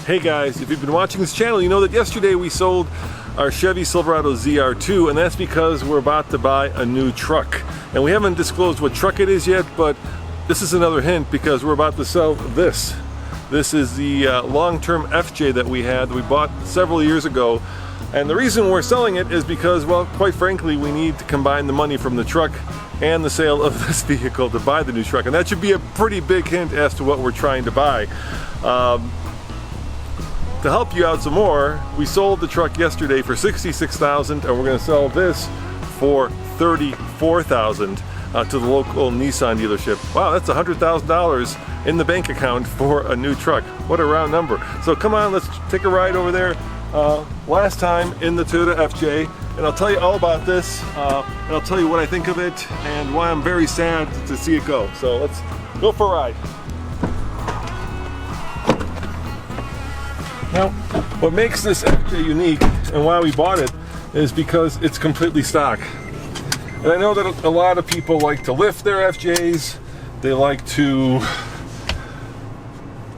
Hey guys, if you've been watching this channel, you know that yesterday we sold our Chevy Silverado ZR2, and that's because we're about to buy a new truck. And we haven't disclosed what truck it is yet, but this is another hint because we're about to sell this. This is the long-term FJ that we had, that we bought several years ago. And the reason we're selling it is because, well, quite frankly, we need to combine the money from the truck and the sale of this vehicle to buy the new truck. And that should be a pretty big hint as to what we're trying to buy. To help you out some more, we sold the truck yesterday for $66,000, and we're going to sell this for $34,000 to the local Nissan dealership. Wow, that's $100,000 in the bank account for a new truck. What a round number. So come on, let's take a ride over there. Last time in the Toyota FJ, and I'll tell you all about this, and I'll tell you what I think of it and why I'm very sad to see it go. So let's go for a ride. Now, what makes this FJ unique and why we bought it is because it's completely stock. And I know that a lot of people like to lift their FJs, they like to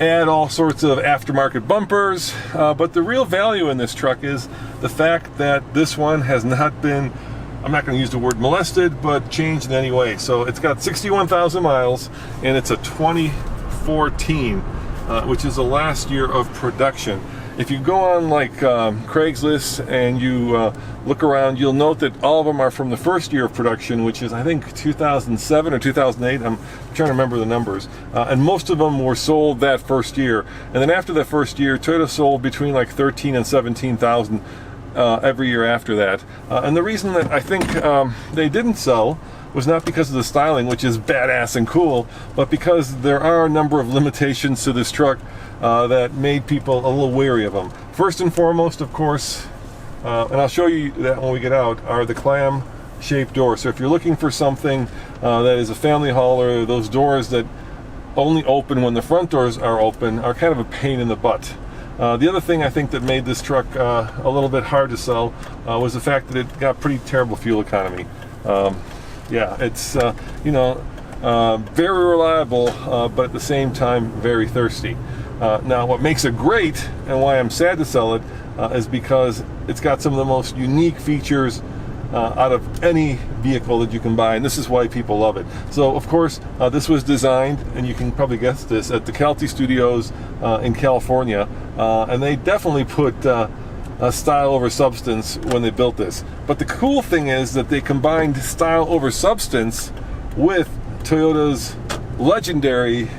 add all sorts of aftermarket bumpers, but the real value in this truck is the fact that this one has not been, I'm not going to use the word molested, but changed in any way. So it's got 61,000 miles, and it's a 2014. Which is the last year of production. If you go on like Craigslist and you look around, you'll note that all of them are from the first year of production, which is I think 2007 or 2008. I'm trying to remember the numbers. And most of them were sold that first year. And then after that first year, Toyota sold between like 13 and 17,000 every year after that. And the reason that I think they didn't sell was not because of the styling, which is badass and cool, but because there are a number of limitations to this truck that made people a little wary of them. First and foremost, of course, and I'll show you that when we get out, are the clam-shaped doors. So if you're looking for something that is a family hauler, those doors that only open when the front doors are open are kind of a pain in the butt. The other thing I think that made this truck a little bit hard to sell was the fact that it got pretty terrible fuel economy. Yeah, it's, very reliable, but at the same time, very thirsty. Now, what makes it great, and why I'm sad to sell it, is because it's got some of the most unique features out of any vehicle that you can buy, and this is why people love it. So, of course, this was designed, and you can probably guess this, at the Calty Studios in California, and they definitely put style over substance when they built this. But the cool thing is that they combined style over substance with Toyota's legendary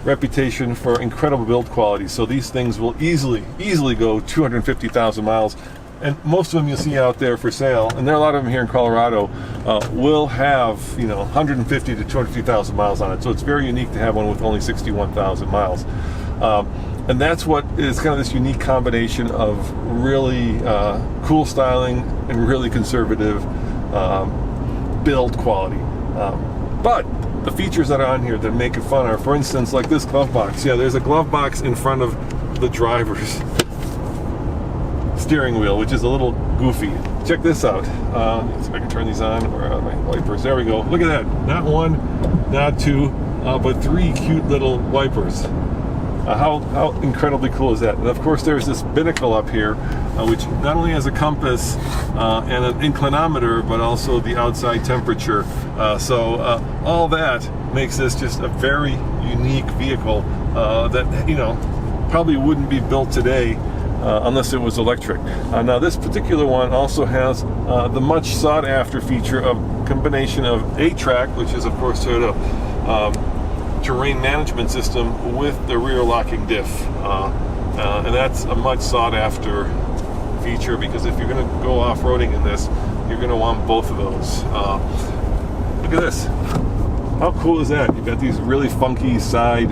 reputation for incredible build quality. So these things will easily go 250,000 miles. And most of them you'll see out there for sale, and there are a lot of them here in Colorado, will have 150 to 250,000 miles on it. So it's very unique to have one with only 61,000 miles. And that's what is kind of this unique combination of really cool styling and really conservative build quality. But the features that are on here that make it fun are, for instance, like this glove box. Yeah, there's a glove box in front of the driver's steering wheel, which is a little goofy. Check this out. Let's see if I can turn these on, or my wipers. There we go. Look at that. Not one, not two, but three cute little wipers. How incredibly cool is that? And of course there's this binnacle up here, which not only has a compass and an inclinometer, but also the outside temperature. So all that makes this just a very unique vehicle that probably wouldn't be built today unless it was electric. Now this particular one also has the much sought after feature of combination of 8-track, which is of course Toyota terrain management system, with the rear locking diff, and that's a much sought after feature because if you're going to go off-roading in this, you're going to want both of those. Look at this. How cool is that? You've got these really funky side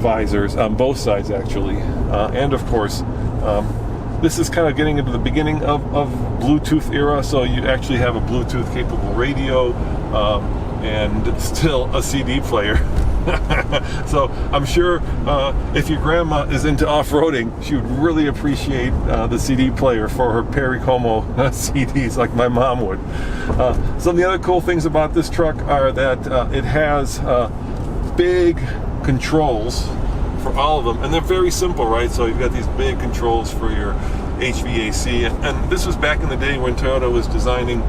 visors on both sides actually, and of course this is kind of getting into the beginning of Bluetooth era, so you actually have a Bluetooth capable radio and still a CD player. So I'm sure if your grandma is into off-roading, she would really appreciate the CD player for her Perry Como CDs like my mom would. Some of the other cool things about this truck are that it has big controls for all of them, and they're very simple, right? So you've got these big controls for your HVAC, and this was back in the day when Toyota was designing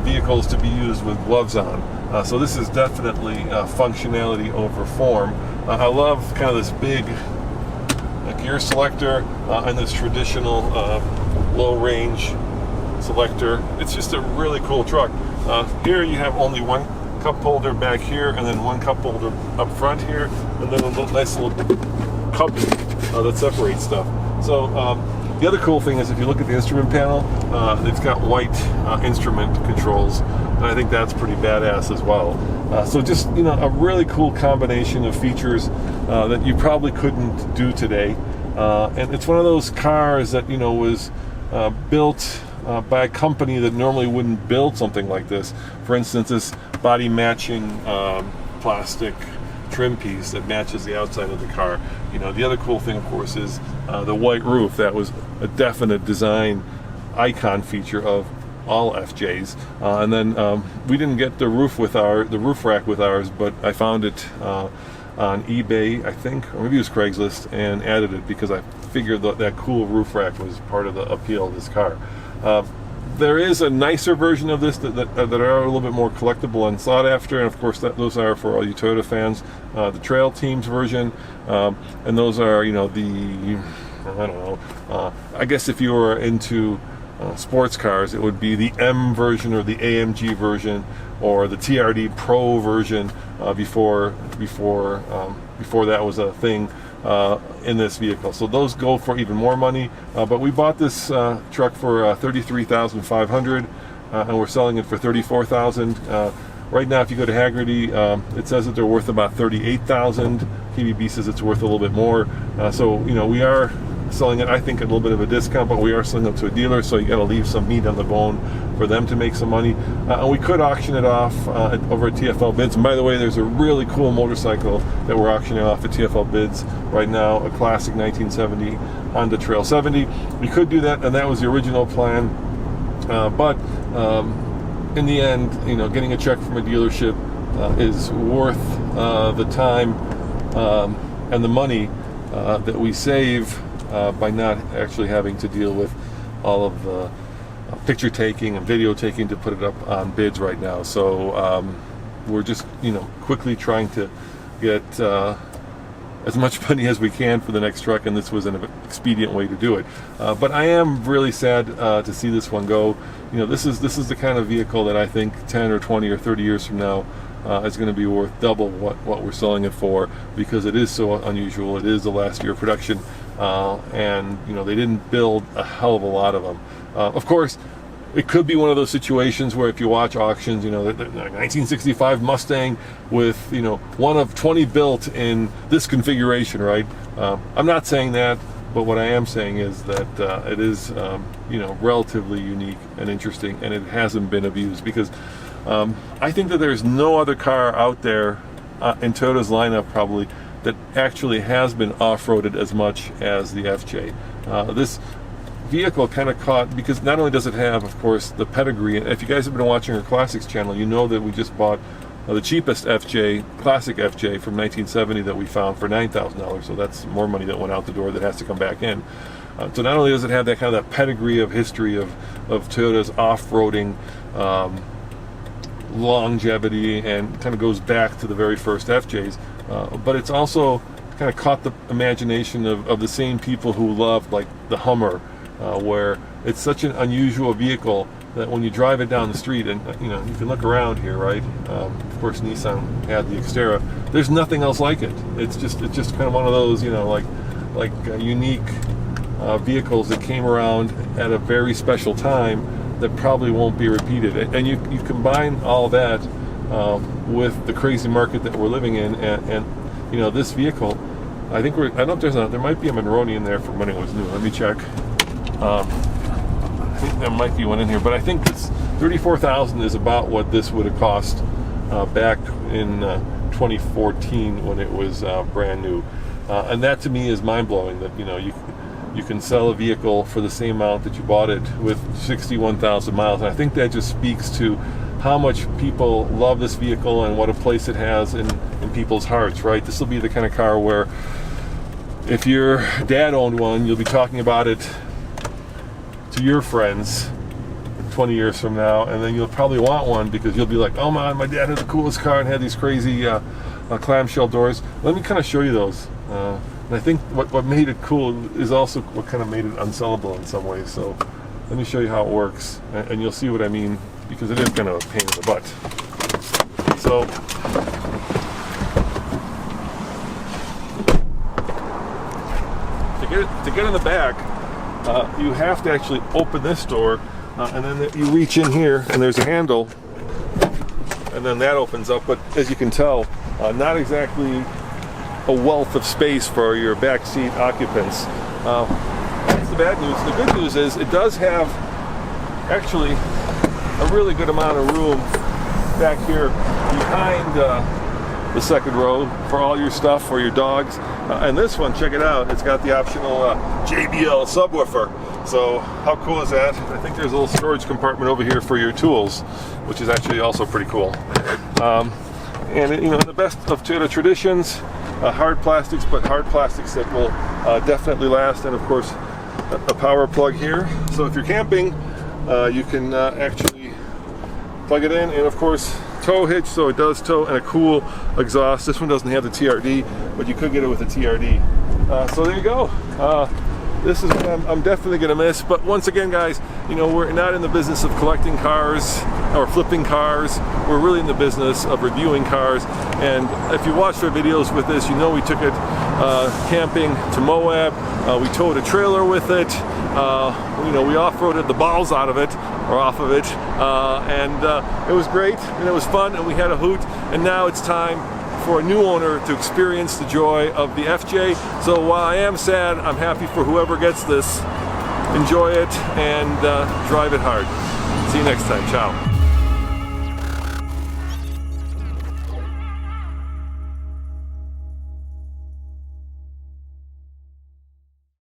vehicles to be used with gloves on. So this is definitely functionality over form. I love kind of this big gear selector and this traditional low range selector. It's just a really cool truck. Here you have only one cup holder back here, and then one cup holder up front here, and then a nice little cup that separates stuff. So the other cool thing is if you look at the instrument panel, it's got white instrument controls, and I think that's pretty badass as well. So just, you know, a really cool combination of features that you probably couldn't do today. And it's one of those cars that, you know, was built by a company that normally wouldn't build something like this. For instance, this body matching plastic trim piece that matches the outside of the car. You know, the other cool thing, of course, is the white roof. That was a definite design icon feature of all FJs. And then we didn't get the roof rack with ours, but I found it on eBay, I think, or maybe it was Craigslist, and added it because I figured that cool roof rack was part of the appeal of this car. There is a nicer version of this that are a little bit more collectible and sought after, and of course those are for all you Toyota fans. The Trail Teams version, and those are, you know, I don't know, I guess if you were into sports cars, it would be the M version or the AMG version or the TRD Pro version before that was a thing in this vehicle. So those go for even more money, but we bought this truck for $33,500, and we're selling it for $34,000. Right now, if you go to Hagerty, it says that they're worth about $38,000. KBB says it's worth a little bit more. So, you know, we are selling it, I think, at a little bit of a discount, but we are selling it to a dealer, so you got to leave some meat on the bone for them to make some money. And we could auction it off over at TFL Bids. And by the way, there's a really cool motorcycle that we're auctioning off at TFL Bids right now, a classic 1970 Honda Trail 70. We could do that, and that was the original plan. But in the end, you know, getting a check from a dealership is worth the time and the money that we save by not actually having to deal with all of the picture taking and video taking to put it up on bids right now. So we're just, you know, quickly trying to get as much money as we can for the next truck, and this was an expedient way to do it. But I am really sad to see this one go. You know, this is the kind of vehicle that I think 10 or 20 or 30 years from now is going to be worth double what we're selling it for, because it is so unusual. It is the last year of production, and you know, they didn't build a hell of a lot of them. Of course, it could be one of those situations where if you watch auctions, you know, the 1965 Mustang with, you know, one of 20 built in this configuration, right? I'm not saying that, but what I am saying is that it is, you know, relatively unique and interesting, and it hasn't been abused, because I think that there's no other car out there in Toyota's lineup probably that actually has been off-roaded as much as the FJ. This vehicle kind of caught, because not only does it have, of course, the pedigree, and if you guys have been watching our classics channel, you know that we just bought the cheapest FJ, classic FJ from 1970 that we found for $9,000. So that's more money that went out the door that has to come back in. So not only does it have that kind of that pedigree of history of Toyota's off-roading longevity, and kind of goes back to the very first FJs, but it's also kind of caught the imagination of the same people who loved, like, the Hummer, where it's such an unusual vehicle that when you drive it down the street, and you know, you can look around here, right? Of course, Nissan had the Xterra. There's nothing else like it. It's just kind of one of those, you know, like unique vehicles that came around at a very special time that probably won't be repeated. And you combine all that with the crazy market that we're living in, and you know, this vehicle, I think I don't know if there might be a Monroney in there from when it was new. Let me check. I think there might be one in here, but I think this $34,000 is about what this would have cost back in 2014 when it was brand new, and that to me is mind-blowing. That, you know, you can sell a vehicle for the same amount that you bought it with 61,000 miles, and I think that just speaks to how much people love this vehicle and what a place it has in people's hearts, right? This will be the kind of car where if your dad owned one, you'll be talking about it to your friends 20 years from now, and then you'll probably want one because you'll be like, oh man, my dad had the coolest car and had these crazy clamshell doors. Let me kind of show you those. And I think what made it cool is also what kind of made it unsellable in some ways. So let me show you how it works, and you'll see what I mean, because it is kind of a pain in the butt. So to get in the back, you have to actually open this door, and then you reach in here, and there's a handle, and then that opens up. But as you can tell, not exactly a wealth of space for your back seat occupants. That's the bad news. The good news is it does have actually a really good amount of room back here behind the second row for all your stuff, for your dogs. And this one, check it out, it's got the optional JBL subwoofer. So how cool is that? I think there's a little storage compartment over here for your tools, which is actually also pretty cool. And you know, in the best of Toyota traditions, hard plastics, but hard plastics that will definitely last, and of course a power plug here. So if you're camping, you can actually plug it in, and of course tow hitch, so it does tow, and a cool exhaust. This one doesn't have the TRD, but you could get it with a TRD. So there you go. This is what I'm definitely going to miss. But once again, guys, you know, we're not in the business of collecting cars or flipping cars. We're really in the business of reviewing cars. And if you watched our videos with this, you know we took it camping to Moab. We towed a trailer with it. You know, we off-roaded the balls out of it, or off of it, and it was great, and it was fun, and we had a hoot. And now it's time for a new owner to experience the joy of the FJ. So while I am sad, I'm happy for whoever gets this. Enjoy it and drive it hard. See you next time. Ciao.